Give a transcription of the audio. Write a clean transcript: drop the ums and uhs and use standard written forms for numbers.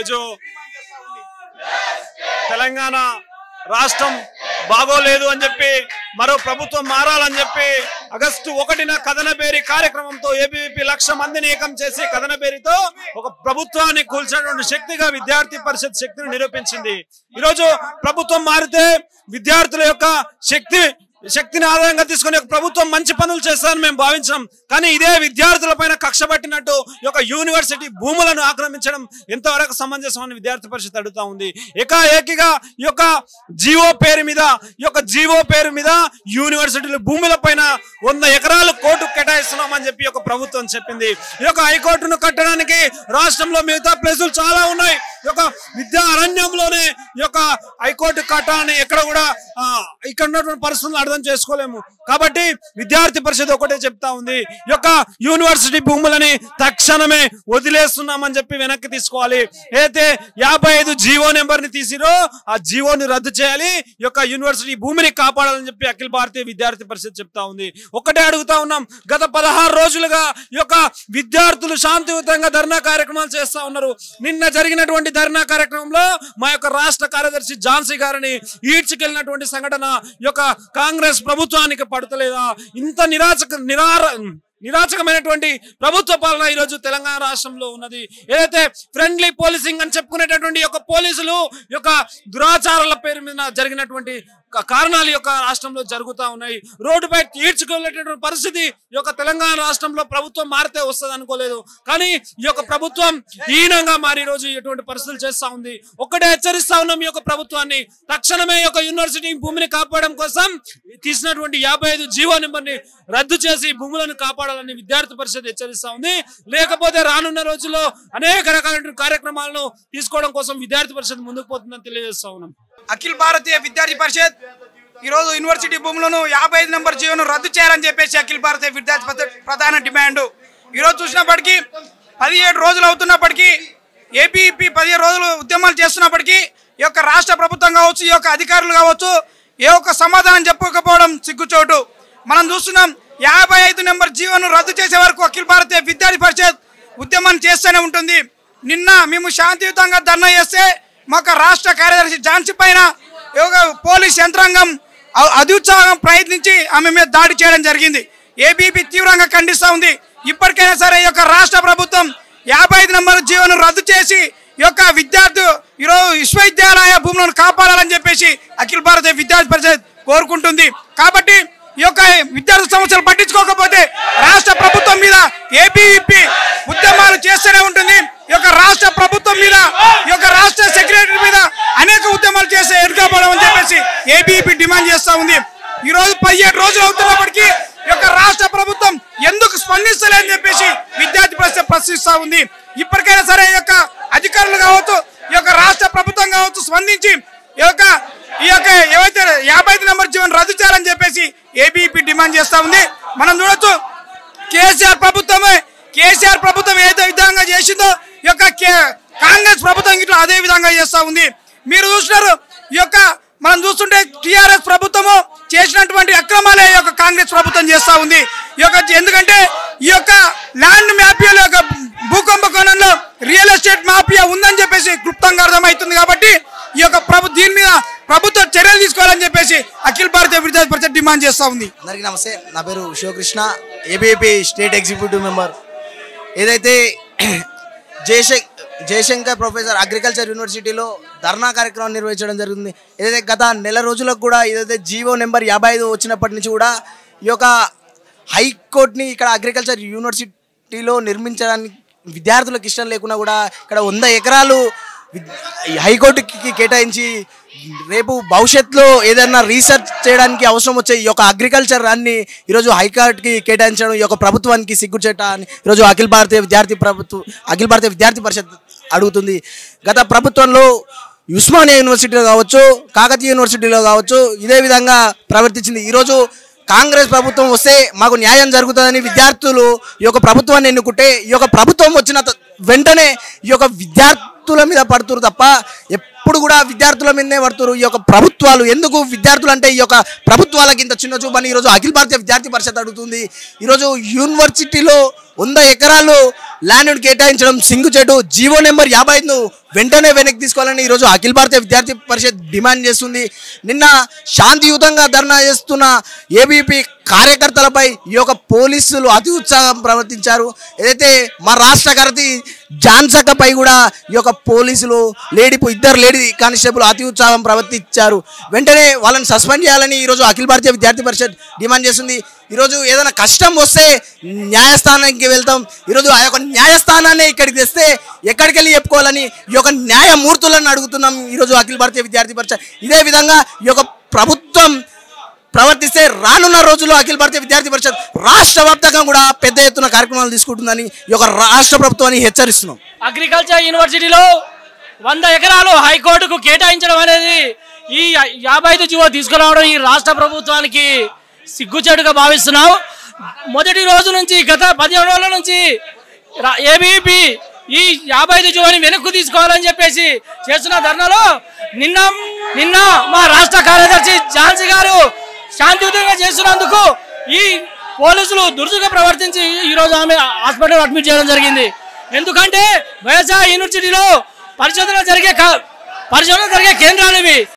ఈరోజు తెలంగాణ రాష్ట్రం బాగోలేదు అని చెప్పి మరో ప్రభుత్వం మారాలని చెప్పి ఆగస్టు 1న కథనబేరి కార్యక్రమంతో ఏబీవీపీ 1,00,000 మందిని ఏకం చేసి కథనబేరితో ఒక ప్రభుత్వాన్ని కూల్చేటువంటి శక్తిగా విద్యార్థి పరిషత్ శక్తిని నిరూపించింది. ఈరోజు ప్రభుత్వం మారితే విద్యార్థుల యొక్క శక్తిని ఆధారంగా తీసుకుని ప్రభుత్వం మంచి పనులు చేస్తారని మేము భావించాం. కానీ ఇదే విద్యార్థుల పైన కక్ష పట్టినట్టు ఈ యొక్క యూనివర్సిటీ భూములను ఆక్రమించడం ఎంతవరకు సమంజసమని విద్యార్థి పరిషత్ అడుగుతా ఉంది. ఏకాఏకిగా ఈ యొక్క జీవో పేరు మీద యూనివర్సిటీల భూముల పైన 100 ఎకరాలు కోర్టు కేటాయిస్తున్నామని చెప్పి ఒక ప్రభుత్వం చెప్పింది. ఈ యొక్క హైకోర్టును కట్టడానికి రాష్ట్రంలో మిగతా ప్లేసులు చాలా ఉన్నాయి. ఈ యొక్క విద్యా అరణ్యంలోనే ఈ యొక్క హైకోర్టు కట్టాలని ఎక్కడ కూడా ఇక్కడ ఉన్నటువంటి పరిస్థితులను అర్థం చేసుకోలేము. కాబట్టి విద్యార్థి పరిషత్ ఒకటే చెప్తా ఉంది, ఈ యొక్క యూనివర్సిటీ భూములని తక్షణమే వదిలేస్తున్నామని చెప్పి వెనక్కి తీసుకోవాలి. అయితే 55 జీవో నెంబర్ని తీసిరో ఆ జీవోని రద్దు చేయాలి, ఈ యొక్క యూనివర్సిటీ భూమిని కాపాడాలని చెప్పి అఖిల భారతీయ విద్యార్థి పరిషత్ చెప్తా ఉంది. ఒకటే అడుగుతా ఉన్నాం, గత 16 రోజులుగా ఈ యొక్క విద్యార్థులు శాంతియుతంగా ధర్నా కార్యక్రమాలు చేస్తా ఉన్నారు. నిన్న జరిగినటువంటి ధర్నా కార్యక్రమంలో మా యొక్క రాష్ట్ర కార్యదర్శి ఝాన్సీ గారిని ఈడ్చుకెళ్ళినటువంటి సంఘటన ఈ యొక్క కాంగ్రెస్ ప్రభుత్వానికి పడతలేదా? ఇంత నిరాచకమైనటువంటి ప్రభుత్వ పాలన ఈరోజు తెలంగాణ రాష్ట్రంలో ఉన్నది. ఏదైతే ఫ్రెండ్లీ పోలీసింగ్ అని చెప్పుకునేటటువంటి యొక్క పోలీసులు యొక్క దురాచారాల పేరు మీద జరిగినటువంటి కారణాలు యొక్క రాష్ట్రంలో జరుగుతూ ఉన్నాయి. రోడ్డుపై ఈడ్చుకోలేటటువంటి పరిస్థితి ఈ యొక్క తెలంగాణ రాష్ట్రంలో ప్రభుత్వం మారితే వస్తుంది అనుకోలేదు. కానీ ఈ యొక్క ప్రభుత్వం హీనంగా మారి రోజు ఇటువంటి పరిస్థితులు చేస్తా ఉంది. ఒక్కటే హెచ్చరిస్తా ఉన్నాం, ఈ యొక్క ప్రభుత్వాన్ని తక్షణమే ఈ యొక్క యూనివర్సిటీ భూమిని కాపాడడం కోసం తీసినటువంటి 55 జీవో నెంబర్ని రద్దు చేసి భూములను కాపాడాలని విద్యార్థి పరిషత్ హెచ్చరిస్తా ఉంది. లేకపోతే రానున్న రోజుల్లో అనేక రకాల కార్యక్రమాలను తీసుకోవడం కోసం విద్యార్థి పరిషత్ ముందుకు పోతుందని తెలియజేస్తా ఉన్నాం. అఖిల భారతీయ విద్యార్థి పరిషత్ ఈరోజు యూనివర్సిటీ భూములను 55 నెంబర్ జీవోను రద్దు చేయాలని చెప్పేసి అఖిల భారతీయ విద్యార్థి పరిషత్ ప్రధాన డిమాండ్. ఈరోజు చూసినప్పటికీ 17 రోజులు అవుతున్నప్పటికీ ఏబీవీపీ 17 రోజులు ఉద్యమాలు చేస్తున్నప్పటికీ ఈ యొక్క రాష్ట్ర ప్రభుత్వం కావచ్చు, ఈ యొక్క అధికారులు కావచ్చు ఏ ఒక్క సమాధానం చెప్పకపోవడం సిగ్గుచోటు. మనం చూస్తున్నాం 55 నెంబర్ జీవోను రద్దు చేసే వరకు అఖిల భారతీయ విద్యార్థి పరిషత్ ఉద్యమం చేస్తూనే ఉంటుంది. నిన్న మేము శాంతియుతంగా ధర్నా చేస్తే మాకు రాష్ట్ర కార్యదర్శి ఝాన్సీ పైన పోలీస్ యంత్రాంగం అత్యుత్సాహం ప్రయత్నించి ఆమె మీద దాడి చేయడం జరిగింది. ఏబీవీపీ తీవ్రంగా ఖండిస్తూ ఉంది. ఇప్పటికైనా సరే ఈ యొక్క రాష్ట్ర ప్రభుత్వం 55 నెంబర్ జీవోను రద్దు చేసి ఈ యొక్క ఈరోజు విశ్వవిద్యాలయ భూములను కాపాడాలని చెప్పేసి అఖిల భారతీయ విద్యార్థి పరిషత్ కోరుకుంటుంది. కాబట్టి ఈ యొక్క విద్యార్థి సమస్యలు పట్టించుకోకపోతే రాష్ట్ర ప్రభుత్వం మీద ఏబీవీపీ ఉద్యమాలు చేస్తూనే ఉంటుంది. ఈ యొక్క రాష్ట్ర ప్రభుత్వం మీద, ఈ యొక్క రాష్ట్ర సెక్రటరీ మీద అనేక ఉద్యమాలు చేస్తే ఎదుర్కోవడం అని చెప్పేసి ఏబీవీపీ డిమాండ్ చేస్తూ ఉంది. ఈ రోజు 17 రోజులు అవుతున్నప్పటికీ ఈ యొక్క రాష్ట్ర ప్రభుత్వం ఎందుకు స్పందిస్తలేదని చెప్పేసి విద్యార్థి పరిషత్ ప్రశ్నిస్తూ ఉంది. ఇప్పటికైనా సరే ఈ యొక్క అధికారులు కావచ్చు, ఈ యొక్క రాష్ట్ర ప్రభుత్వం కావచ్చు స్పందించి ఈ యొక్క ఏవైతే 55 నెంబర్ జీవోను రద్దు చేయాలని చెప్పేసి ఏబీవీపీ డిమాండ్ చేస్తూ ఉంది. మనం చూడొచ్చు కేసీఆర్ ప్రభుత్వం ఏదో విధంగా చేసిందో ఈ యొక్క కాంగ్రెస్ ప్రభుత్వం ఇట్లా అదే విధంగా చేస్తూ ఉంది. మీరు చూస్తున్నారు, ఈ యొక్క మనం చూస్తుంటే టీఆర్ఎస్ ప్రభుత్వము చేసినటువంటి అక్రమాలే ఈ యొక్క కాంగ్రెస్ ప్రభుత్వం చేస్తూ ఉంది. ఈ యొక్క ఎందుకంటే ఈ యొక్క ల్యాండ్ మాఫియాల యొక్క భూకంపకోణంలో రియల్ ఎస్టేట్ మాఫియా ఉందని చెప్పేసి క్లుప్తంగా అర్థమవుతుంది. కాబట్టి ఈ యొక్క దీని మీద ప్రభుత్వం చర్యలు తీసుకోవాలని చెప్పేసి అఖిల భారతీయ విద్యార్థి పరిషత్ డిమాండ్ చేస్తూ ఉంది. అందరికీ నమస్తే, నా పేరు Sivakrishna, ABVP state executive member. ఏదైతే జయశంకర్ ప్రొఫెసర్ అగ్రికల్చర్ యూనివర్సిటీలో ధర్నా కార్యక్రమం నిర్వహించడం జరుగుతుంది. ఏదైతే గత నెల రోజులకు కూడా ఏదైతే జీవో నెంబర్ 55 వచ్చినప్పటి నుంచి కూడా ఈ యొక్క హైకోర్టుని ఇక్కడ అగ్రికల్చర్ యూనివర్సిటీలో నిర్మించడానికి విద్యార్థులకు ఇష్టం లేకున్నా కూడా ఇక్కడ 100 ఎకరాలు హైకోర్టుకి కేటాయించి రేపు భవిష్యత్తులో ఏదైనా రీసెర్చ్ చేయడానికి అవసరం వచ్చే ఈ యొక్క అగ్రికల్చర్ అన్ని ఈరోజు హైకోర్టుకి కేటాయించడం ఈ యొక్క ప్రభుత్వానికి సిగ్గుచేట అని ఈరోజు అఖిల భారతీయ విద్యార్థి పరిషత్ అడుగుతుంది. గత ప్రభుత్వంలో ఉస్మానియా యూనివర్సిటీలో కావచ్చు, కాకతీయ యూనివర్సిటీలో కావచ్చు ఇదే విధంగా ప్రవర్తించింది. ఈరోజు కాంగ్రెస్ ప్రభుత్వం వస్తే మాకు న్యాయం జరుగుతుందని విద్యార్థులు ఈ యొక్క ప్రభుత్వాన్ని ఎన్నుకుంటే ఈ యొక్క ప్రభుత్వం వచ్చిన వెంటనే ఈ యొక్క విద్యార్థుల మీద పడుతురు తప్ప ఎప్పుడు కూడా విద్యార్థుల మీదనే పడుతురు ఈ యొక్క ప్రభుత్వాలు. ఎందుకు విద్యార్థులు అంటే ఈ యొక్క ప్రభుత్వాలకి ఇంత చిన్న చూపని ఈరోజు అఖిల భారతీయ విద్యార్థి పరిషత్ అడుగుతుంది. ఈరోజు యూనివర్సిటీలో 100 ఎకరాలు ల్యాండ్ కేటాయించడం సిగ్గుచేటు. జీవో నెంబర్ 55ను వెంటనే వెనక్కి తీసుకోవాలని ఈరోజు అఖిల భారతీయ విద్యార్థి పరిషత్ డిమాండ్ చేస్తుంది. నిన్న శాంతియుతంగా ధర్నా చేస్తున్న ఏబీపీ కార్యకర్తలపై ఈ యొక్క పోలీసులు అతి ఉత్సాహం ప్రవర్తించారు. ఏదైతే మా రాష్ట్ర కార్యదర్శి జాన్సక్కపై కూడా ఈ యొక్క పోలీసులు ఇద్దరు లేడీ కానిస్టేబుల్ అతి ఉత్సాహం ప్రవర్తించారు. వెంటనే వాళ్ళని సస్పెండ్ చేయాలని ఈరోజు అఖిల భారతీయ విద్యార్థి పరిషత్ డిమాండ్ చేస్తుంది. ఈరోజు ఏదైనా కష్టం వస్తే న్యాయస్థానానికి వెళ్తాం. ఈరోజు ఆ యొక్క న్యాయస్థానాన్ని ఇక్కడికి తెస్తే ఎక్కడికి వెళ్ళి చెప్పుకోవాలని ఈ యొక్క న్యాయమూర్తులను అడుగుతున్నాం ఈరోజు అఖిల భారతీయ విద్యార్థి పరిషత్. ఇదే విధంగా ఈ యొక్క ప్రభుత్వం ప్రవర్తిస్తే రానున్న రోజుల్లో అఖిల భారతీయ విద్యార్థి పరిషత్ రాష్ట్ర వ్యాప్తంగా కూడా పెద్ద ఎత్తున కార్యక్రమాలు తీసుకుంటుందని ఈ యొక్క రాష్ట్ర ప్రభుత్వాన్ని హెచ్చరిస్తున్నాం. అగ్రికల్చర్ యూనివర్సిటీలో 100 ఎకరాలు హైకోర్టుకు కేటాయించడం అనేది ఈ 55 జీవో తీసుకురావడం ఈ రాష్ట్ర ప్రభుత్వానికి సిగ్గుచేటుగా భావిస్తున్నాం. మొదటి రోజు నుంచి గత 15 రోజుల నుంచి ఏబీపీ ఈ 55 జీవోని వెనక్కు తీసుకోవాలని చెప్పేసి చేస్తున్న ధర్నాలో నిన్న మా రాష్ట్ర కార్యదర్శి ఝాన్సీ గారు శాంతియుతంగా చేస్తున్నందుకు ఈ పోలీసులు దురుసుగా ప్రవర్తించి ఈరోజు ఆమె హాస్పిటల్ అడ్మిట్ చేయడం జరిగింది. ఎందుకంటే వైఎస్ఆర్ యూనివర్సిటీలో పరిశోధన జరిగే కేంద్రాలు ఇవి.